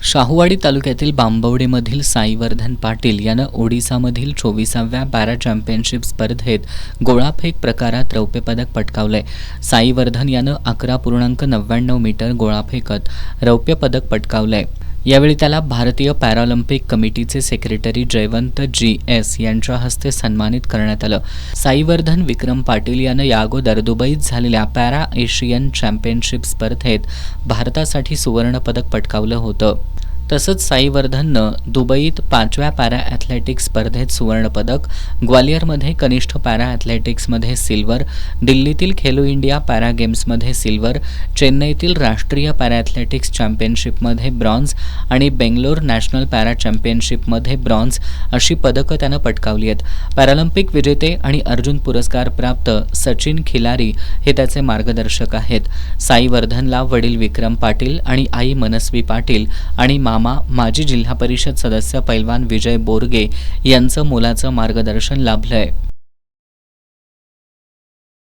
शाहूवाडी तालुक्यातील बांबवडेमधील साईवर्धन पाटील यानं ओडिसामधील 24व्या para championship स्पर्धेत गोळाफेक प्रकारात रौप्य पदक पटकावलंय। साईवर्धन यानं 11.99 मीटर गोळा फेकत रौप्य पदक पटकावलंय। यावेळी त्याला भारतीय पॅरालिम्पिक कमिटीचे सेक्रेटरी जयवंत जी.एस. यांच्या हस्ते सन्मानित करण्यात आलं। साईवर्धन विक्रम पाटील यानं याअगोदर दुबईत झालेल्या पॅरा एशियन चॅम्पियनशिप स्पर्धेत भारतासाठी सुवर्ण पदक पटकावलं होतं। तसंच साईवर्धननं दुबईत 5व्या पॅरा ॲथलेटिक्स स्पर्धेत सुवर्ण पदक, ग्वालियरमध्ये कनिष्ठ पॅरा ॲथलेटिक्समध्ये सिल्वर, दिल्लीतील खेलो इंडिया पॅरा गेम्समध्ये सिल्वर, चेन्नईतील राष्ट्रीय पॅरा ॲथलेटिक्स चॅम्पियनशिपमध्ये ब्रॉन्झ आणि बेंगलोर नॅशनल पॅरा चॅम्पियनशिपमध्ये ब्रॉन्झ अशी पदकं त्यानं पटकावली आहेत। पॅरालिम्पिक विजेते आणि अर्जुन पुरस्कार प्राप्त सचिन खिलारी हे त्याचे मार्गदर्शक आहेत। साईवर्धनला वडील विक्रम पाटील आणि आई मनस्वी पाटील आणि मामा माजी जिल्हा परिषद सदस्य पैलवान विजय बोरगे यांचं मोलाचं मार्गदर्शन लाभलंय।